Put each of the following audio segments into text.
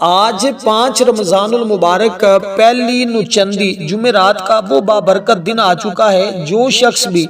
آج 5 رمضان المبارک کا پہلی نچندی جمعرات کا وہ بابرکت دن آ چکا ہے۔ جو شخص بھی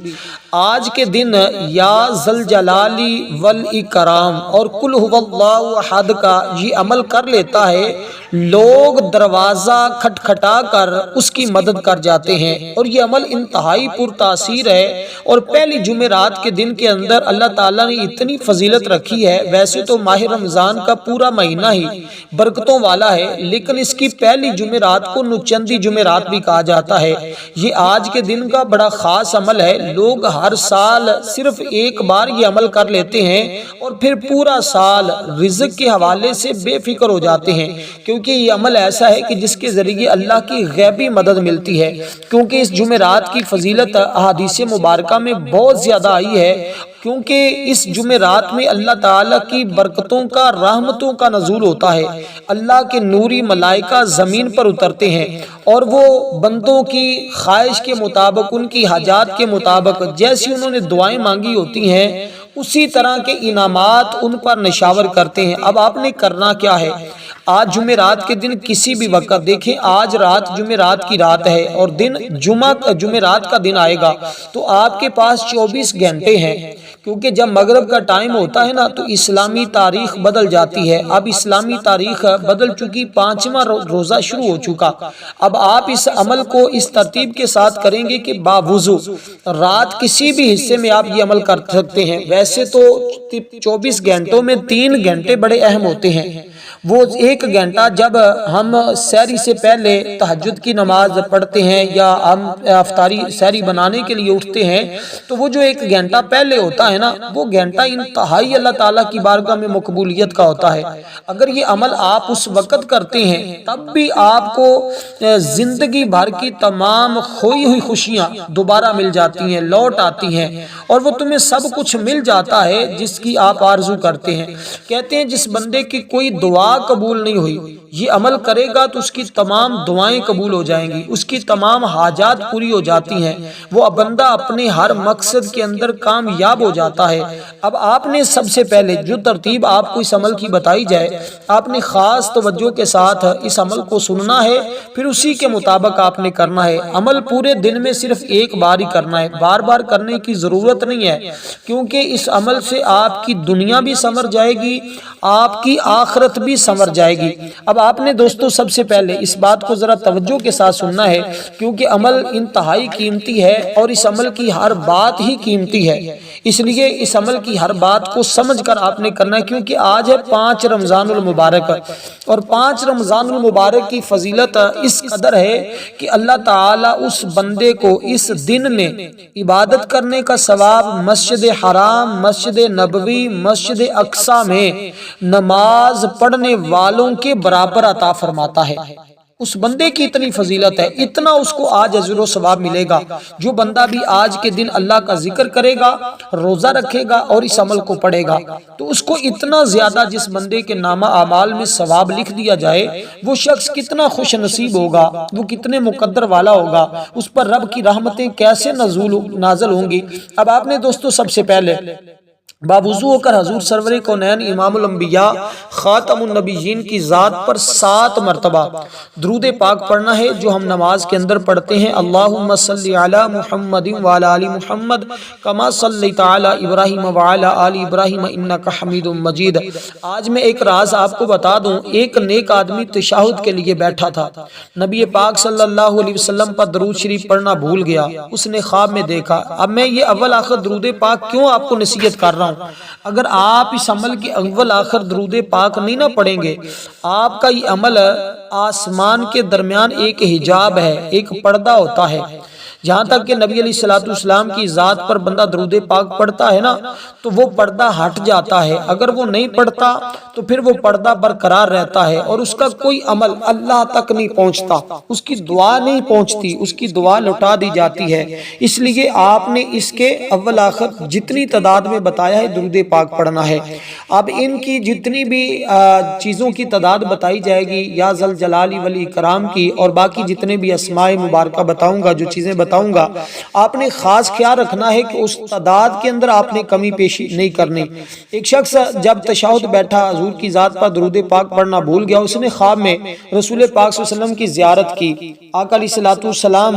آج کے دن یا ذل جلالی والاکرام اور قل هو اللہ احد کا یہ عمل کر لیتا ہے، لوگ دروازہ کھٹکھٹا کر اس کی مدد کر جاتے ہیں، اور یہ عمل انتہائی پر تاثیر ہے۔ اور پہلی جمعرات کے دن کے اندر اللہ تعالیٰ نے اتنی فضیلت رکھی ہے۔ ویسے تو ماہ رمضان کا پورا مہینہ ہی برکتوں والا ہے، لیکن اس کی پہلی جمعرات کو نچندی جمعرات بھی کہا جاتا ہے۔ یہ آج کے دن کا بڑا خاص عمل ہے۔ لوگ ہر سال صرف ایک بار یہ عمل کر لیتے ہیں اور پھر پورا سال رزق کے حوالے سے بے فکر ہو جاتے ہیں، کیونکہ یہ عمل ایسا ہے کہ جس کے ذریعے اللہ کی غیبی مدد ملتی ہے۔ کیونکہ اس جمعرات کی فضیلت احادیث مبارکہ میں بہت زیادہ آئی ہے، کیونکہ اس جمعرات میں اللہ تعالیٰ کی برکتوں کا، رحمتوں کا نزول ہوتا ہے۔ اللہ کے نوری ملائکہ زمین پر اترتے ہیں اور وہ بندوں کی خواہش کے مطابق، ان کی حاجات کے مطابق جیسی انہوں نے دعائیں مانگی ہوتی ہیں، اسی طرح کے انعامات ان پر نشاور کرتے ہیں۔ اب آپ نے کرنا کیا ہے؟ آج جمعرات کے دن کسی بھی وقت دیکھیں، آج رات جمعرات کی رات ہے اور دن جمعرات کا دن آئے گا، تو آپ کے پاس 24 گھنٹے ہیں، کیونکہ جب مغرب کا ٹائم ہوتا ہے نا تو اسلامی تاریخ بدل جاتی ہے۔ اب اسلامی تاریخ بدل چکی، 5واں روزہ شروع ہو چکا۔ اب آپ اس عمل کو اس ترتیب کے ساتھ کریں گے کہ باوضو رات کسی بھی حصے میں آپ یہ عمل کر سکتے ہیں۔ ویسے تو 24 گھنٹوں میں 3 گھنٹے بڑے اہم ہوتے ہیں۔ وہ 1 گھنٹہ جب ہم سحری سے پہلے تہجد کی نماز پڑھتے ہیں یا ہم افطاری سحری بنانے کے لیے اٹھتے ہیں، تو وہ جو 1 گھنٹہ پہلے ہوتا ہے نا، وہ گھنٹہ انتہائی اللہ تعالیٰ کی بارگاہ میں مقبولیت کا ہوتا ہے۔ اگر یہ عمل آپ اس وقت کرتے ہیں، تب بھی آپ کو زندگی بھر کی تمام کھوئی ہوئی خوشیاں دوبارہ مل جاتی ہیں، لوٹ آتی ہیں، اور وہ تمہیں سب کچھ مل جاتا ہے جس کی آپ آرزو کرتے ہیں۔ کہتے ہیں جس بندے کی کوئی دعا قبول نہیں ہوئی، یہ عمل کرے گا تو اس کی تمام دعائیں قبول ہو جائیں گی، اس کی تمام حاجات پوری ہو جاتی ہیں، وہ بندہ اپنے ہر مقصد کے اندر کامیاب ہو جاتا ہے۔ اب آپ نے سب سے پہلے جو ترتیب آپ کو اس عمل کی بتائی جائے، آپ نے خاص توجہ کے ساتھ اس عمل کو سننا ہے، پھر اسی کے مطابق آپ نے کرنا ہے۔ عمل پورے دن میں صرف ایک بار ہی کرنا ہے، بار بار کرنے کی ضرورت نہیں ہے، کیونکہ اس عمل سے آپ کی دنیا بھی سنور جائے گی، آپ کی آخرت بھی سنور جائے گی۔ اب آپ نے دوستو سب سے پہلے اس بات کو ذرا توجہ کے ساتھ سننا ہے، کیونکہ عمل انتہائی قیمتی ہے اور اس عمل کی ہر بات ہی قیمتی ہے، اس لیے اس عمل کی ہر بات کو سمجھ کر آپ نے کرنا ہے۔ کیونکہ آج ہے 5 رمضان المبارک، اور 5 رمضان المبارک کی فضیلت اس قدر ہے کہ اللہ تعالیٰ اس بندے کو اس دن میں عبادت کرنے کا ثواب مسجد حرام، مسجد نبوی، مسجد اقصی میں نماز پڑھنے والوں کے برابر عطا فرماتا ہے۔ اس بندے کی اتنی فضیلت ہے، اتنا اس کو آج اجر و ثواب ملے گا۔ جو بندہ بھی آج کے دن اللہ کا ذکر کرے گا، روزہ رکھے گا اور اس عمل کو پڑھے گا، تو اس کو اتنا زیادہ جس بندے کے نامہ اعمال میں ثواب لکھ دیا جائے، وہ شخص کتنا خوش نصیب ہوگا، وہ کتنے مقدر والا ہوگا، اس پر رب کی رحمتیں کیسے نازل ہوں گی۔ اب آپ نے دوستو سب سے پہلے باوضو ہو کر حضور سرور کونین امام الانبیاء خاتم النبیین کی ذات پر 7 مرتبہ درود پاک پڑھنا ہے، جو ہم نماز کے اندر پڑھتے ہیں۔ اللہم صلی علی محمد وعلی آل محمد کما صلیت علی ابراہیم وعلی آل ابراہیم انک حمید مجید۔ آج میں ایک راز آپ کو بتا دوں، ایک نیک آدمی تشہد کے لیے بیٹھا تھا، نبی پاک صلی اللہ علیہ وسلم پر درود شریف پڑھنا بھول گیا، اس نے خواب میں دیکھا۔ اب میں یہ اول آخر درود پاک کیوں آپ کو نصیحت کر رہا ہوں؟ اگر آپ اس عمل کے اول آخر درود پاک نہیں نہ پڑھیں گے، آپ کا یہ عمل آسمان کے درمیان ایک حجاب ہے، ایک پردہ ہوتا ہے۔ جہاں تک کہ نبی علیہ السلام کی ذات پر بندہ درود پاک پڑھتا ہے نا، تو وہ پردہ ہٹ جاتا ہے۔ اگر وہ نہیں پڑھتا تو پھر وہ پردہ برقرار رہتا ہے اور اس کا کوئی عمل اللہ تک نہیں پہنچتا، اس کی دعا نہیں پہنچتی، اس کی دعا لوٹا دی جاتی ہے۔ اس لیے آپ نے اس کے اول آخر جتنی تعداد میں بتایا ہے درود پاک پڑھنا ہے۔ اب ان کی جتنی بھی چیزوں کی تعداد بتائی جائے گی، یا ذل جلالی والاکرام کی، اور باقی جتنے بھی اسماء مبارکہ بتاؤں گا، جو چیزیں بتاؤں گا، آپ نے خاص خیال رکھنا ہے کہ اس تعداد کے اندر آپ نے کمی پیشی نہیں کرنی۔ ایک شخص جب تشہد بیٹھا، حضور کی ذات پر درود پاک پڑھنا بھول گیا، اس نے خواب میں رسول پاک صلی اللہ علیہ وسلم کی زیارت کی۔ آقا علیہ السلام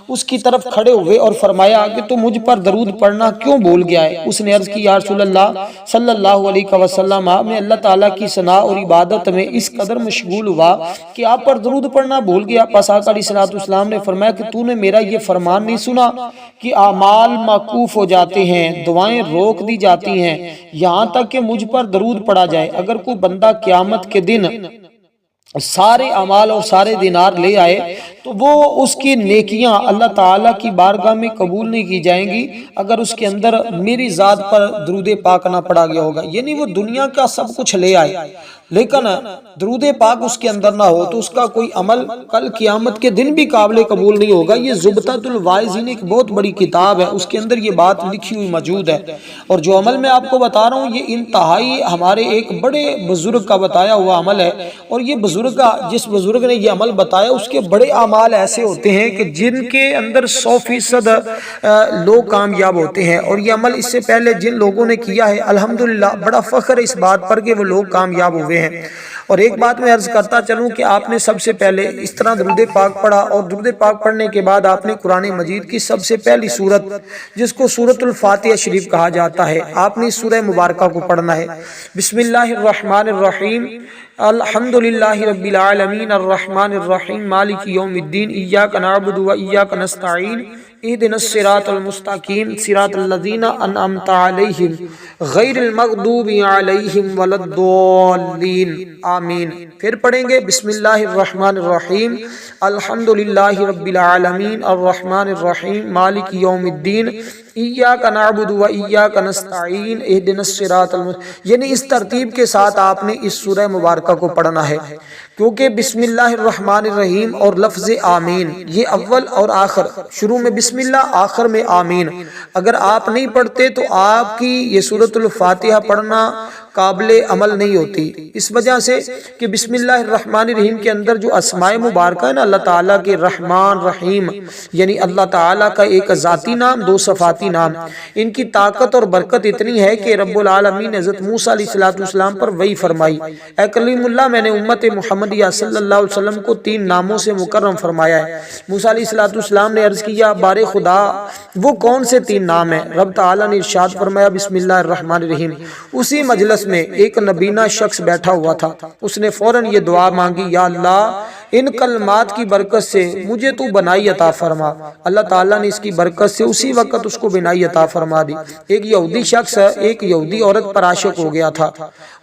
اس کی طرف کھڑے ہوئے اور فرمایا کہ تو مجھ پر درود پڑھنا کیوں بھول گیا ہے؟ اس نے عرض کی یا رسول اللہ صلی اللہ علیہ وسلم، میں اللہ تعالیٰ کی ثنا اور عبادت میں اس قدر مشغول ہوا کہ آپ پر درود پڑھنا بھول گیا۔ پس آقا علیہ السلام نے فرمایا کہ تو نے میرا یہ فرمان نہیں سنا کہ اعمال موقوف ہو جاتے ہیں، دعائیں روک دی جاتی ہیں یہاں تک کہ مجھ پر درود پڑھا جائے۔ اگر کوئی بندہ قیامت کے دن سارے اعمال اور سارے دینار لے آئے تو وہ اس کی نیکیاں اللہ تعالیٰ کی بارگاہ میں قبول نہیں کی جائیں گی اگر اس کے اندر میری ذات پر درود پاک نہ پڑھا گیا ہوگا۔ یعنی وہ دنیا کا سب کچھ لے آئے لیکن درود پاک اس کے اندر نہ ہو تو اس کا کوئی عمل کل قیامت کے دن بھی قابل قبول نہیں ہوگا۔ یہ زبدۃ الواعظین ایک بہت بڑی کتاب ہے، اس کے اندر یہ بات لکھی ہوئی موجود ہے، اور جو عمل میں آپ کو بتا رہا ہوں یہ انتہائی ہمارے ایک بڑے بزرگ کا بتایا ہوا عمل ہے، اور یہ جس بزرگ نے یہ عمل بتایا اس کے بڑے اعمال ایسے ہوتے ہیں کہ جن کے اندر 100% لوگ کامیاب ہوتے ہیں، اور یہ عمل اس سے پہلے جن لوگوں نے کیا ہے الحمدللہ بڑا فخر اس بات پر کہ وہ لوگ کامیاب ہوئے ہیں۔ اور ایک بات میں عرض کرتا چلوں کہ آپ نے سب سے پہلے اس طرح درود پاک پڑھا، اور درود پاک پڑھنے کے بعد آپ نے قرآن مجید کی سب سے پہلی سورت جس کو سورۃ الفاتحہ شریف کہا جاتا ہے، آپ نے اس سورہ مبارکہ کو پڑھنا ہے۔ بسم اللہ الرحمن الرحیم، الحمدللہ رب العالمین الرحمن الرحیم مالک یوم الدین، ایاک نعبد و ایاک نستعین، اہدنا الصراط المستقیم صراط الذین انعمت علیہم غیر المغضوب علیہم ولا الضالین آمین۔ پھر پڑھیں گے بسم اللہ الرحمن الرحیم، الحمدللہ رب العالمین الرحمن الرحیم مالک یوم الدین، ایاک نعبد و ایاک نستعین اہدنا الصراط المستقیم۔ یعنی اس ترتیب کے ساتھ آپ نے اس سورہ مبارکہ کو پڑھنا ہے، کیونکہ بسم اللہ الرحمن الرحیم اور لفظ آمین یہ اول اور آخر، شروع میں بسم اللہ آخر میں آمین، اگر آپ نہیں پڑھتے تو آپ کی یہ سورۃ الفاتحہ پڑھنا قابل عمل نہیں ہوتی، اس وجہ سے کہ بسم اللہ الرحمن الرحیم کے اندر جو اسماء مبارکہ ہے نا اللہ تعالیٰ کے رحمان رحیم، یعنی اللہ تعالیٰ کا ایک ذاتی نام دو صفاتی نام، ان کی طاقت اور برکت اتنی ہے کہ رب العالمین نے حضرت موسیٰ علیہ السلام پر وحی فرمائی، اے کلیم اللہ میں نے امت محمدیہ صلی اللہ علیہ وسلم کو 3 ناموں سے مکرم فرمایا ہے۔ موسیٰ علیہ السلام نے عرض کیا بار خدا وہ کون سے 3 نام ہیں؟ رب تعالیٰ نے ارشاد فرمایا بسم اللہ الرحمن الرحیم۔ اسی مجلس میں ایک نبینہ شخص بیٹھا ہوا تھا، اس نے فوراً یہ دعا مانگی یا اللہ ان کلمات کی برکت سے مجھے تو بنائی عطا فرما۔ اللہ تعالیٰ نے اس کی برکت سے اسی وقت اس کو بنائی عطا فرما دی۔ ایک یہودی شخص ایک یہودی عورت پر عاشق ہو گیا تھا،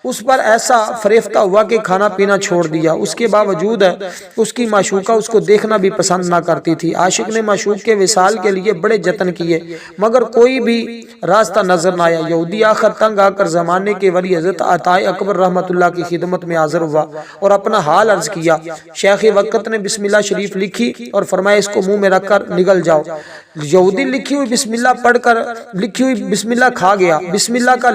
اس پر ایسا فریفتہ ہوا کہ کھانا پینا چھوڑ دیا، اس کے باوجود اس کی معشوقہ اس کو دیکھنا بھی پسند نہ کرتی تھی۔ عاشق نے معشوق کے وصال کے لیے بڑے جتن کیے مگر کوئی بھی راستہ نظر نہ آیا۔ یہودی آخر تنگ آ کر زمانے کے ولی حضرت عطا اکبر رحمت اللہ کی خدمت میں حاضر ہوا اور اپنا حال عرض کیا۔ شیخ وقت نے بسم اللہ شریف لکھی اور فرمایا اس کو منہ میں رکھ کر نگل جاؤ۔ یہودی لکھی ہوئی بسم اللہ پڑھ کر لکھی ہوئی بسم اللہ کھا گیا، بسم اللہ کا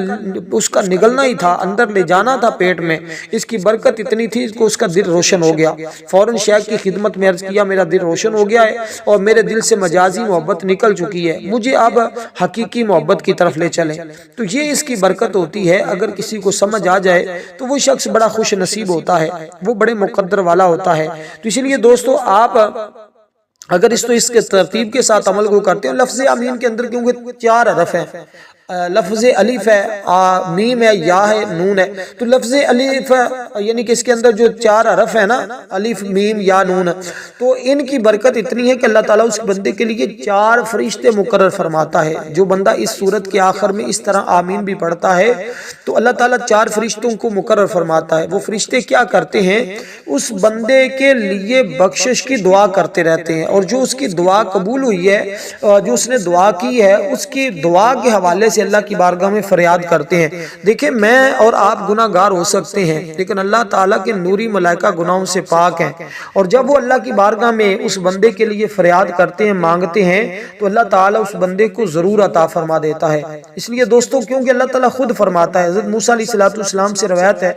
اس کا نگلنا ہی تھا، اندر لے جانا تھا پیٹ میں، اس کی برکت اتنی تھی کہ اس کا دل روشن ہو گیا۔ فوراً شیخ کی خدمت میں عرض کیا میرا دل روشن ہو گیا ہے اور میرے دل سے مجازی محبت نکل چکی ہے، مجھے اب حقیقی محبت کی طرف لے چلیں۔ تو یہ اس کی برکت ہوتی ہے، اگر کسی کو سمجھ آ جائے تو وہ شخص بڑا خوش نصیب ہوتا ہے، وہ بڑے مقدر والا ہوتا ہے۔ تو اسی لیے دوستو آپ اگر اس کے ترتیب کے ساتھ عمل کو کرتے ہیں، لفظ آمین کے اندر کیونکہ 4 حرف ہیں، لفظ الف ہے، میم ہے، یا ہے، نون ہے، تو لفظ الف یعنی کہ اس کے اندر جو 4 حرف ہے نا الف میم یا نون، تو ان کی برکت اتنی ہے کہ اللہ تعالیٰ اس بندے کے لیے 4 فرشتے مقرر فرماتا ہے۔ جو بندہ اس سورت کے آخر میں اس طرح آمین بھی پڑھتا ہے تو اللہ تعالیٰ 4 فرشتوں کو مقرر فرماتا ہے۔ وہ فرشتے کیا کرتے ہیں؟ اس بندے کے لیے بخشش کی دعا کرتے رہتے ہیں، اور جو اس کی دعا قبول ہوئی ہے، جو اس نے دعا کی ہے، اس کی دعا کے حوالے سے سے اللہ کی بارگاہ میں فریاد کرتے ہیں۔ دیکھیں میں اور آپ گناہ گار ہو سکتے ہیں، لیکن اللہ تعالیٰ کے نوری ملائکہ گناہوں سے پاک ہیں، اور جب وہ اللہ کی بارگاہ میں اس بندے کے لیے فریاد کرتے ہیں، مانگتے ہیں، تو اللہ تعالیٰ اس بندے کو ضرور عطا فرما دیتا ہے۔ اس لیے دوستوں کیونکہ اللہ تعالیٰ خود فرماتا ہے، حضرت موسیٰ علیہ السلام سے روایت ہے،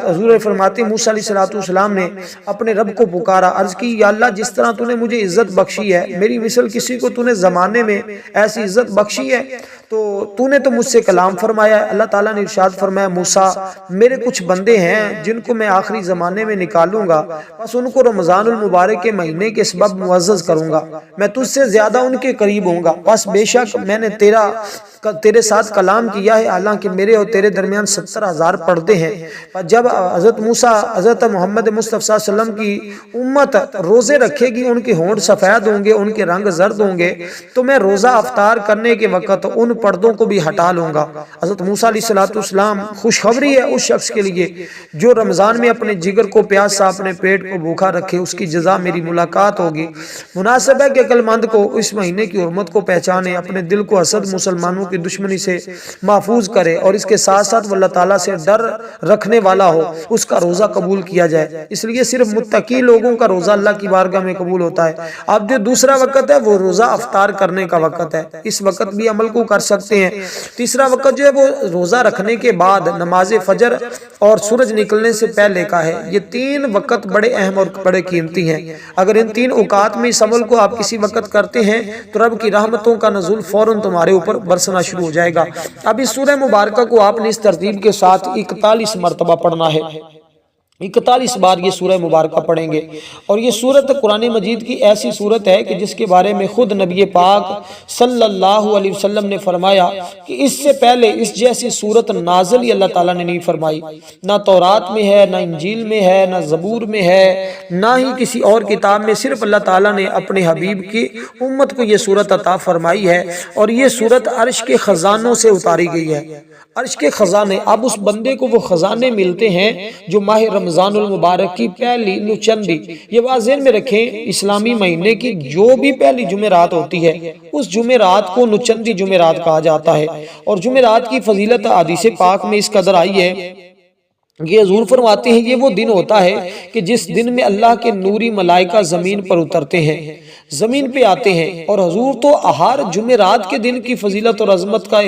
حضور فرماتے ہیں موسیٰ علیہ السلام نے اپنے رب کو پکارا، عرض کی یا اللہ جس طرح تو نے مجھے عزت بخشی ہے، میری مثل کسی کو تو نے زمانے میں ایسی عزت بخشی ہے، تو نے تو مجھ سے کلام فرمایا ہے۔ اللہ تعالیٰ نے ارشاد فرمایا موسیٰ میرے کچھ بندے ہیں جن کو میں آخری زمانے میں نکالوں گا، بس ان کو رمضان المبارک کے مہینے کے سبب معزز کروں گا، میں تجھ سے زیادہ ان کے قریب ہوں گا، بس بے شک میں نے تیرے ساتھ کلام کیا ہے، حالانکہ میرے اور تیرے درمیان 70,000 پردے ہیں۔ پر جب حضرت موسیٰ حضرت محمد مصطفیٰ صلی اللہ علیہ وسلم کی امت روزے رکھے گی، ان کے ہونٹ سفید ہوں گے، ان کے رنگ زرد ہوں گے، تو میں روزہ افطار کرنے کے وقت ان پردوں کو بھی ہٹا لوں گا۔ حضرت موسیٰ علیہ السلام خوشخبری ہے اس شخص کے لیے جو رمضان میں اپنے جگر کو پیاسا، اپنے پیٹ کو بھوکا رکھے، اس کی جزا میری ملاقات ہوگی۔ مناسب ہے کہ عقل مند کو اس مہینے کی حرمت کو پہچانے، اپنے دل کو حسد مسلمانوں کی دشمنی سے محفوظ کرے، اور اس کے ساتھ ساتھ وہ اللہ تعالیٰ سے ڈر رکھنے والا ہو، اس کا روزہ قبول کیا جائے۔ اس لیے صرف متقی لوگوں کا روزہ اللہ کی بارگاہ میں قبول ہوتا ہے۔ اب جو دوسرا وقت ہے وہ روزہ افطار کرنے کا وقت ہے، اس وقت بھی عمل کو کر سکتے ہیں۔ تیسرا وقت جو ہے وہ روزہ رکھنے کے بعد نماز فجر اور سورج نکلنے سے پہلے کا ہے۔ یہ تین وقت بڑے اہم اور بڑے قیمتی ہیں۔ اگر ان تین اوقات میں اس عمل کو آپ کسی وقت کرتے ہیں تو رب کی رحمتوں کا نزول فوراً تمہارے اوپر برسنا شروع ہو جائے گا۔ اب اس سورہ مبارکہ کو آپ نے اس ترتیب کے ساتھ 41 مرتبہ پڑھنا ہے، 41 بار یہ سورہ مبارکہ پڑھیں گے۔ اور یہ سورت قرآن مجید کی ایسی سورت ہے کہ جس کے بارے میں خود نبی پاک صلی اللہ علیہ وسلم نے فرمایا کہ اس سے پہلے اس جیسی سورت نازل ہی اللہ تعالیٰ نے نہیں فرمائی، نہ تورات میں ہے، نہ انجیل میں ہے، نہ زبور میں ہے، نہ ہی کسی اور کتاب میں۔ صرف اللہ تعالیٰ نے اپنے حبیب کی امت کو یہ سورت عطا فرمائی ہے، اور یہ سورت عرش کے خزانوں سے اتاری گئی ہے۔ عرش کے خزانے، اب اس بندے کو وہ خزانے ملتے ہیں جو ماہ رمضان المبارک کی پہلی نچندی، یہ واضح میں رکھیں، اسلامی مہینے کی جو بھی پہلی جمعرات ہوتی ہے اس جمعرات کو نچندی جمعرات کہا جاتا ہے۔ اور جمعرات کی فضیلت حدیث پاک میں اس قدر آئی ہے یہ حضور فرماتے ہیں یہ وہ دن ہوتا ہے کہ جس دن میں اللہ کے نوری ملائکہ زمین پر اترتے ہیں، زمین پہ آتے ہیں۔ اور حضور تو ہر جمعرات کے دن کی فضیلت اور عظمت کا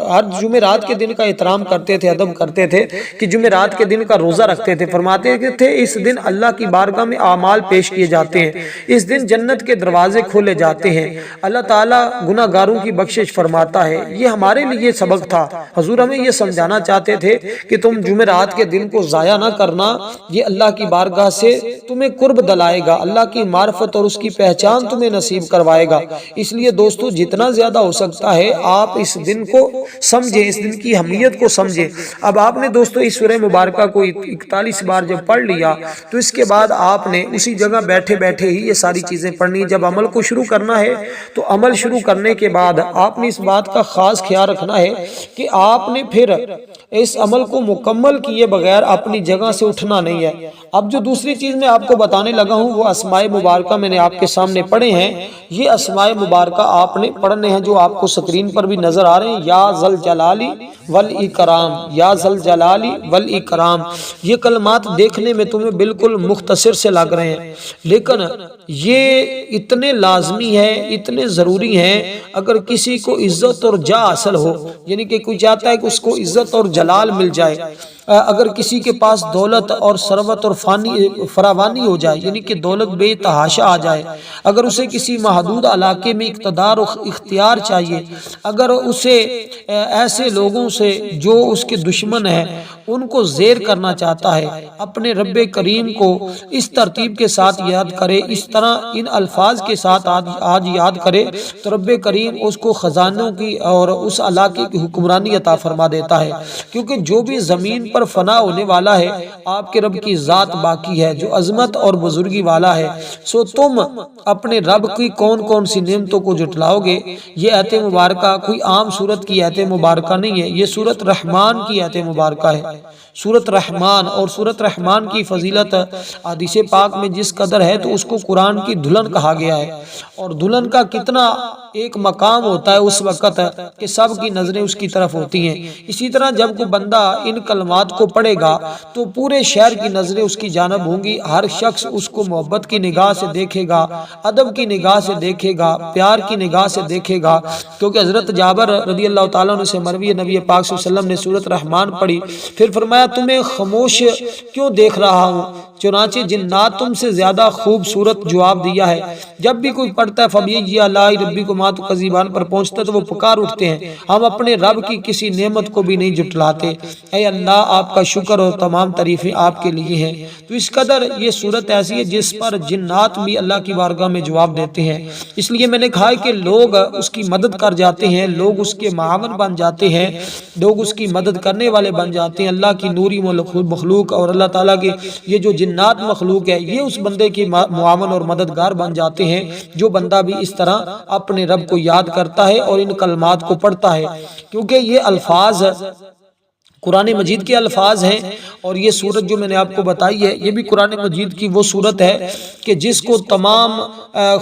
ہر جمعرات کے دن کا احترام کرتے تھے، ادب کرتے تھے کہ جمعرات کے دن کا روزہ رکھتے تھے۔ فرماتے تھے اس دن اللہ کی بارگاہ میں اعمال پیش کیے جاتے ہیں، اس دن جنت کے دروازے کھولے جاتے ہیں، اللہ تعالیٰ گناہ گاروں کی بخشش فرماتا ہے۔ یہ ہمارے لیے سبق تھا، حضور ہمیں یہ سمجھانا چاہتے تھے کہ تم جمعرات کے دن کو ضائع نہ کرنا، یہ اللہ کی بارگاہ سے تمہیں قرب دلائے گا، اللہ کی معرفت اور اس کی پہچان تمہیں نصیب کروائے گا۔ اس لیے دوستو جتنا زیادہ ہو سکتا ہے آپ اس دن کو سمجھیں، اس دن کی اہمیت کو سمجھیں۔ اب آپ نے دوستو اس سورہ مبارکہ کو 41 بار جب پڑھ لیا تو اس کے بعد آپ نے اسی جگہ بیٹھے بیٹھے ہی یہ ساری چیزیں پڑھنی۔ جب عمل کو شروع کرنا ہے تو عمل شروع کرنے کے بعد آپ نے اس بات کا خاص خیال رکھنا ہے کہ آپ نے پھر اس عمل کو مکمل کیے بغیر اپنی جگہ سے اٹھنا نہیں ہے۔ اب جو دوسری چیز میں آپ کو بتانے لگا ہوں وہ اسماء مبارکہ میں نے آپ کے سامنے پڑھے ہیں۔ یہ اسماء مبارکہ آپ نے پڑھنے ہیں جو آپ کو سکرین پر بھی نظر آ رہے ہیں، یا ذل جلالی والاکرام، یا ذل جلالی والاکرام۔ یہ کلمات دیکھنے میں تمہیں بالکل مختصر سے لگ رہے ہیں، لیکن یہ اتنے لازمی ہیں، اتنے ضروری ہیں۔ اگر کسی کو عزت اور جاہ حاصل ہو، یعنی کہ کوئی چاہتا ہے کہ اس کو عزت اور جلال مل جائے، اگر کسی کے پاس دولت اور ثروت اور فراوانی ہو جائے، یعنی کہ دولت بے تحاشا آ جائے، اگر اسے کسی محدود علاقے میں اقتدار و اختیار چاہیے، اگر اسے ایسے لوگوں سے جو اس کے دشمن ہیں ان کو زیر کرنا چاہتا ہے، اپنے رب کریم کو اس ترتیب کے ساتھ یاد کرے، اس طرح ان الفاظ کے ساتھ آج یاد کرے تو رب کریم اس کو خزانوں کی اور اس علاقے کی حکمرانی عطا فرما دیتا ہے۔ کیونکہ جو بھی زمین پر فنا ہونے والا ہے آپ کے رب کی ذات باقی ہے جو عظمت اور بزرگی والا ہے۔ سو تم اپنے رب کی کون کون سی نعمتوں کو جھٹلاؤ گے؟ یہ آیت مبارکہ کوئی عام سورت کی آیت مبارکہ نہیں ہے، یہ سورت رحمان کی آیت مبارکہ ہے۔ سورۃ رحمان، اور سورۃ رحمان کی فضیلت حدیث پاک میں جس قدر ہے تو اس کو قرآن کی دلہن کہا گیا ہے، اور دلہن کا کتنا ایک مقام ہوتا ہے اس وقت کہ سب کی نظریں اس کی طرف ہوتی ہیں۔ اسی طرح جب کوئی بندہ ان کلمات کو پڑھے گا تو پورے شہر کی نظریں اس کی جانب ہوں گی، ہر شخص اس کو محبت کی نگاہ سے دیکھے گا، ادب کی نگاہ سے دیکھے گا، پیار کی نگاہ سے دیکھے گا، کیونکہ حضرت جابر رضی اللہ تعالیٰ عنہ سے مروی نبی پاک صلی اللہ علیہ وسلم نے سورۃ رحمان پڑھی، پھر فرمایا تمہیں خاموش کیوں دیکھ رہا ہوں، چنانچہ جنات تم سے زیادہ خوبصورت جواب دیا ہے۔ جب بھی کوئی پڑھتا ہے فَبِأَيِّ آلَاءِ رَبِّكُمَا تُكَذِّبَانِ پر پہنچتا ہے تو وہ پکار اٹھتے ہیں، ہم اپنے رب کی کسی نعمت کو بھی نہیں جھٹلاتے، اے اللہ آپ کا شکر اور تمام تعریفیں آپ کے لیے ہیں۔ تو اس قدر یہ صورت ایسی ہے جس پر جنات بھی اللہ کی بارگاہ میں جواب دیتے ہیں۔ اس لیے میں نے کہا کہ لوگ اس کی مدد کر جاتے ہیں، لوگ اس کے معاون بن جاتے ہیں، لوگ اس کی مدد کرنے والے بن جاتے ہیں۔ اللہ کی نوری مخلوق اور اللہ تعالیٰ کے یہ جو جنات مخلوق ہے یہ اس بندے کی معاون اور مددگار بن جاتے ہیں، جو بندہ بھی اس طرح اپنے رب کو یاد کرتا ہے اور ان کلمات کو پڑھتا ہے، کیونکہ یہ الفاظ قرآن مجید کے الفاظ ہیں، اور یہ سورت جو میں نے آپ کو بتائی ہے یہ بھی قرآن مجید کی وہ سورت ہے کہ جس کو تمام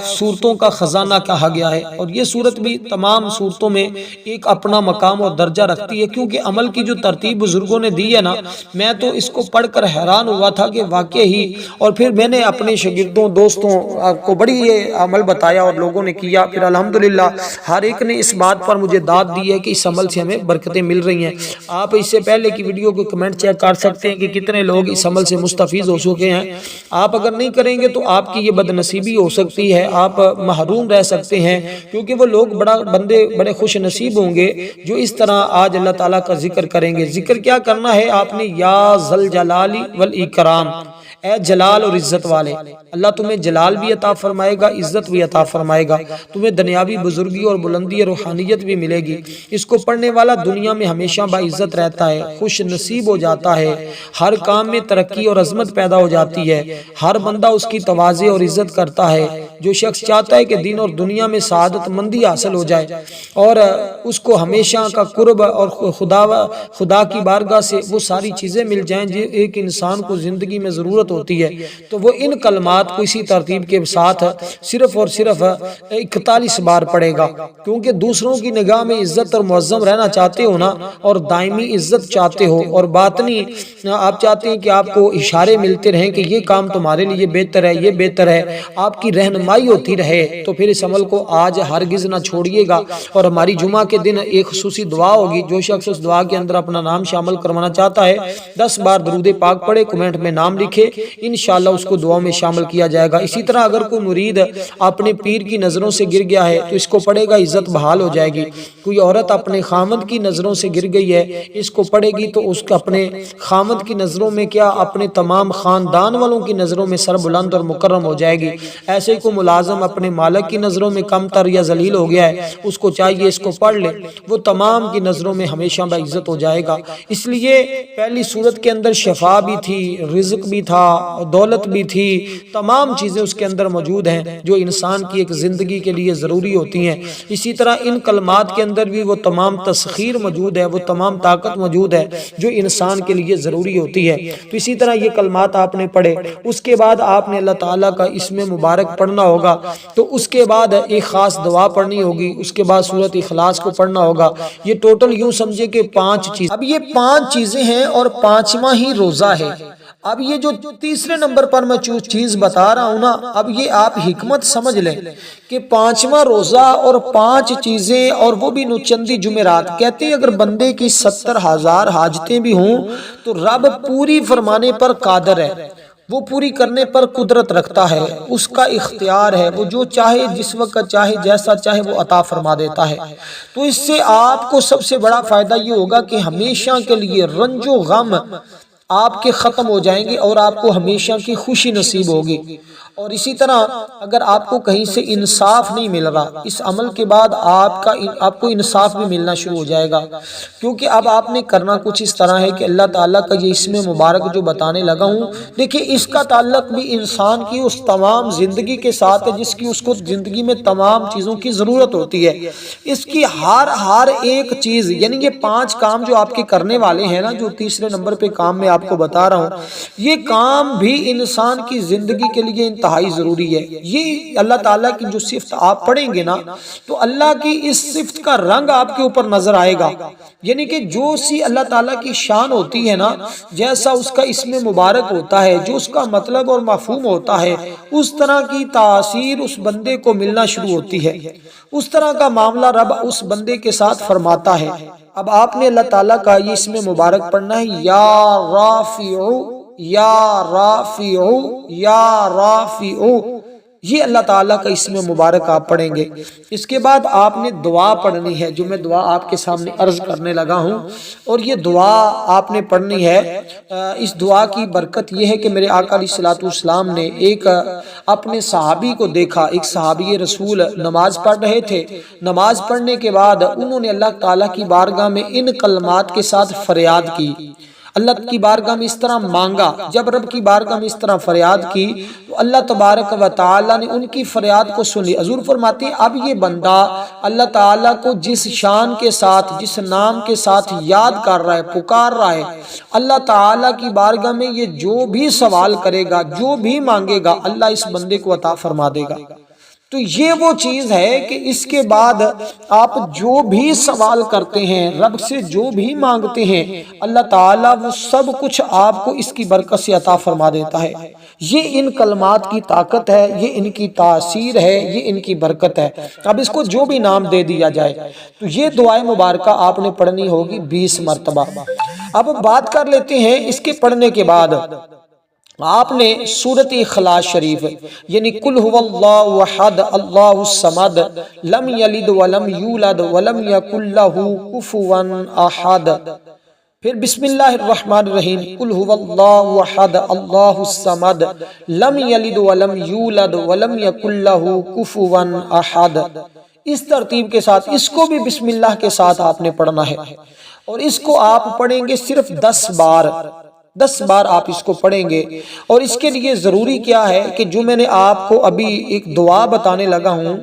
سورتوں کا خزانہ کہا گیا ہے، اور یہ سورت بھی تمام سورتوں میں ایک اپنا مقام اور درجہ رکھتی ہے، کیونکہ عمل کی جو ترتیب بزرگوں نے دی ہے نا، میں تو اس کو پڑھ کر حیران ہوا تھا کہ واقعی، اور پھر میں نے اپنے شاگردوں دوستوں کو بڑی یہ عمل بتایا اور لوگوں نے کیا، پھر الحمدللہ ہر ایک نے اس بات پر مجھے داد دی ہے کہ اس عمل سے ہمیں برکتیں مل رہی ہیں۔ آپ اس سے پہلے کی ویڈیو کو کمنٹ چیک کر سکتے ہیں کہ کتنے لوگ اس عمل سے مستفیض ہو چکے ہیں۔ آپ اگر نہیں کریں گے تو آپ کی یہ بد نصیبی ہو سکتی ہے، آپ محروم رہ سکتے ہیں، کیونکہ وہ لوگ بندے بڑے خوش نصیب ہوں گے جو اس طرح آج اللہ تعالیٰ کا ذکر کریں گے۔ ذکر کیا کرنا ہے آپ نے؟ یا ذل جلال والاکرام، اے جلال اور عزت والے، اللہ تمہیں جلال بھی عطا فرمائے گا، عزت بھی عطا فرمائے گا، تمہیں دنیاوی بزرگی اور بلندی اور روحانیت بھی ملے گی۔ اس کو پڑھنے والا دنیا میں ہمیشہ باعزت رہتا ہے، خوش نصیب ہو جاتا ہے، ہر کام میں ترقی اور عظمت پیدا ہو جاتی ہے، ہر بندہ اس کی تواضع اور عزت کرتا ہے۔ جو شخص چاہتا ہے کہ دین اور دنیا میں سعادت مندی حاصل ہو جائے اور اس کو ہمیشہ کا قرب اور خدا کی بارگاہ سے وہ ساری چیزیں مل جائیں جو ایک انسان کو زندگی میں ضرورت ہوتی ہے، تو وہ ان کلمات کو اسی ترتیب کے ساتھ صرف اور صرف 41 بار پڑھے گا، کیونکہ دوسروں کی نگاہ میں عزت اور معظم رہنا چاہتے ہو نا، اور دائمی عزت چاہتے ہو، اور باطنی آپ چاہتے ہیں کہ آپ کو اشارے ملتے رہیں کہ یہ کام تمہارے لیے بہتر ہے، یہ بہتر ہے، آپ کی رہنمائی ہوتی رہے، تو پھر اس عمل کو آج ہرگز نہ چھوڑیے گا۔ اور ہماری جمعہ کے دن ایک خصوصی دعا ہوگی، جو شخص اس دعا کے اندر اپنا نام شامل کروانا چاہتا ہے 10 بار درود پاک پڑھے، کمنٹ میں نام لکھے، انشاءاللہ اس کو دعا میں شامل کیا جائے گا۔ اسی طرح اگر کوئی مرید اپنے پیر کی نظروں سے گر گیا ہے تو اس کو پڑھے گا، عزت بحال ہو جائے گی۔ کوئی عورت اپنے خامد کی نظروں سے گر گئی ہے، اس کو پڑھے گی تو اس کا اپنے خامد کی نظروں میں کیا اپنے تمام خاندان والوں کی نظروں میں سر بلند اور مکرم ہو جائے گی۔ ایسے کوئی ملازم اپنے مالک کی نظروں میں کم تر یا ذلیل ہو گیا ہے، اس کو چاہیے اس کو پڑھ لے، وہ تمام کی نظروں میں ہمیشہ باعزت ہو جائے گا۔ اس لیے پہلی صورت کے اندر شفا بھی تھی، رزق بھی تھا، دولت بھی تھی، تمام چیزیں اس کے اندر موجود ہیں جو انسان کی ایک زندگی کے لیے ضروری ہوتی ہیں۔ اسی طرح ان کلمات کے اندر بھی وہ تمام تسخیر موجود ہے، وہ تمام طاقت موجود ہے جو انسان کے لیے ضروری ہوتی ہے۔ تو اسی طرح یہ کلمات آپ نے پڑھے، اس کے بعد آپ نے اللہ تعالیٰ کا اسم مبارک پڑھنا ہوگا، تو اس کے بعد ایک خاص دعا پڑھنی ہوگی، اس کے بعد سورۃ اخلاص کو پڑھنا ہوگا۔ یہ ٹوٹل یوں سمجھے کہ 5 چیز، اب یہ 5 چیزیں ہیں اور 5واں ہی روزہ ہے۔ اب یہ جو تیسرے نمبر پر میں چیز بتا رہا ہوں نا، اب یہ آپ حکمت سمجھ لیں کہ 5واں روزہ اور 5 چیزیں، اور وہ بھی نوچندی جمعرات۔ کہتے ہیں اگر بندے کی 70,000 حاجتیں بھی ہوں تو رب پوری فرمانے پر قادر ہے، وہ پوری کرنے پر قدرت رکھتا ہے، اس کا اختیار ہے، وہ جو چاہے جس وقت چاہے جیسا چاہے وہ عطا فرما دیتا ہے۔ تو اس سے آپ کو سب سے بڑا فائدہ یہ ہوگا کہ ہمیشہ کے لیے رنج و غم آپ کے ختم ہو جائیں گے اور آپ کو ہمیشہ کی خوشی نصیب ہوگی۔ اور اسی طرح اگر آپ کو کہیں سے انصاف نہیں مل رہا، اس عمل کے بعد آپ کو انصاف بھی ملنا شروع ہو جائے گا، کیونکہ اب آپ نے کرنا کچھ اس طرح ہے کہ اللہ تعالیٰ کا یہ اسم مبارک جو بتانے لگا ہوں، دیکھیں اس کا تعلق بھی انسان کی اس تمام زندگی کے ساتھ ہے جس کی اس کو زندگی میں تمام چیزوں کی ضرورت ہوتی ہے۔ اس کی ہر ایک چیز، یعنی یہ 5 کام جو آپ کے کرنے والے ہیں نا، جو تیسرے نمبر پہ کام میں آپ کو بتا رہا ہوں، یہ کام بھی انسان کی زندگی کے لیے انتہائی ضروری ہے۔ یہ اللہ تعالیٰ کی جو صفت آپ پڑھیں گے نا، تو اللہ کی اس صفت کا رنگ آپ کے اوپر نظر آئے گا، یعنی کہ جو سی اللہ تعالیٰ کی شان ہوتی ہے نا، جیسا اس کا اسم مبارک ہوتا ہے، جو اس کا مطلب اور مفہوم ہوتا ہے، اس طرح کی تاثیر اس بندے کو ملنا شروع ہوتی ہے، اس طرح کا معاملہ رب اس بندے کے ساتھ فرماتا ہے۔ اب آپ نے اللہ تعالیٰ کا یہ اسم مبارک پڑھنا ہے، یا رافع، یا رافع، یا رافع، یہ اللہ تعالیٰ کا اسم مبارک آپ پڑھیں گے۔ اس کے بعد آپ نے دعا پڑھنی ہے، جو میں دعا آپ کے سامنے عرض کرنے لگا ہوں، اور یہ دعا آپ نے پڑھنی ہے۔ اس دعا کی برکت یہ ہے کہ میرے آقا علیہ الصلوۃ والسلام نے ایک اپنے صحابی کو دیکھا، ایک صحابی رسول نماز پڑھ رہے تھے، نماز پڑھنے کے بعد انہوں نے اللہ تعالیٰ کی بارگاہ میں ان کلمات کے ساتھ فریاد کی، اللہ کی بارگاہ میں اس طرح مانگا۔ جب رب کی بارگاہ میں اس طرح فریاد کی تو اللہ تبارک و تعالیٰ نے ان کی فریاد کو سن لی۔ حضور فرماتے ہیں اب یہ بندہ اللہ تعالیٰ کو جس شان کے ساتھ، جس نام کے ساتھ یاد کر رہا ہے، پکار رہا ہے، اللہ تعالیٰ کی بارگاہ میں یہ جو بھی سوال کرے گا، جو بھی مانگے گا، اللہ اس بندے کو عطا فرما دے گا۔ تو یہ وہ چیز ہے کہ اس کے بعد آپ جو بھی سوال کرتے ہیں، رب سے جو بھی مانگتے ہیں، اللہ تعالیٰ وہ سب کچھ آپ کو اس کی برکت سے عطا فرما دیتا ہے۔ یہ ان کلمات کی طاقت ہے، یہ ان کی تاثیر ہے، یہ ان کی برکت ہے۔ اب اس کو جو بھی نام دے دیا جائے، تو یہ دعائے مبارکہ آپ نے پڑھنی ہوگی 20 مرتبہ۔ اب بات کر لیتے ہیں اس کے پڑھنے کے بعد آپ نے سورۃ اخلاص شریف، یعنی قل هو اللہ احد اللہ الصمد لم یلد ولم یولد ولم یکن لہ کفوا احد، پھر بسم اللہ الرحمن الرحیم، قل هو اللہ احد اللہ الصمد لم یلد ولم یولد ولم یکن لہ کفوا احد۔ اس ترتیب کے ساتھ اس کو بھی بسم اللہ کے ساتھ آپ نے پڑھنا ہے، اور اس کو آپ پڑھیں گے صرف 10 بار، 10 بار آپ اس کو پڑھیں گے۔ اور اس کے لیے ضروری کیا ہے کہ جو میں نے آپ کو ابھی ایک دعا بتانے لگا ہوں،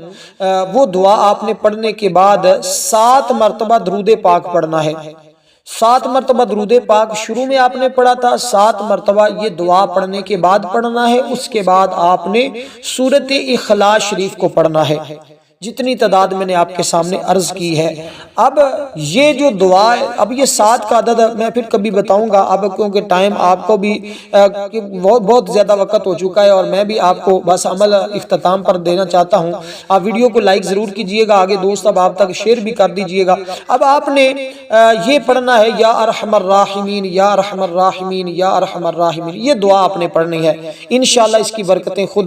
وہ دعا آپ نے پڑھنے کے بعد 7 مرتبہ درود پاک پڑھنا ہے۔ 7 مرتبہ درود پاک شروع میں آپ نے پڑھا تھا، 7 مرتبہ یہ دعا پڑھنے کے بعد پڑھنا ہے۔ اس کے بعد آپ نے سورۃ اخلاص شریف کو پڑھنا ہے، جتنی تعداد میں نے آپ کے سامنے عرض کی ہے۔ اب یہ جو دعا ہے، اب یہ 7 کا عدد میں پھر کبھی بتاؤں گا، اب کیونکہ ٹائم آپ کو بھی بہت زیادہ وقت ہو چکا ہے، اور میں بھی آپ کو بس عمل اختتام پر دینا چاہتا ہوں۔ آپ ویڈیو کو لائک ضرور کیجئے گا، آگے دوست اب آپ تک شیئر بھی کر دیجئے گا۔ اب آپ نے یہ پڑھنا ہے، یا ارحم الراحمین، یا ارحم الراحمین، یا ارحم الراحمین، یہ دعا آپ نے پڑھنی ہے۔ انشاءاللہ اس کی برکتیں خود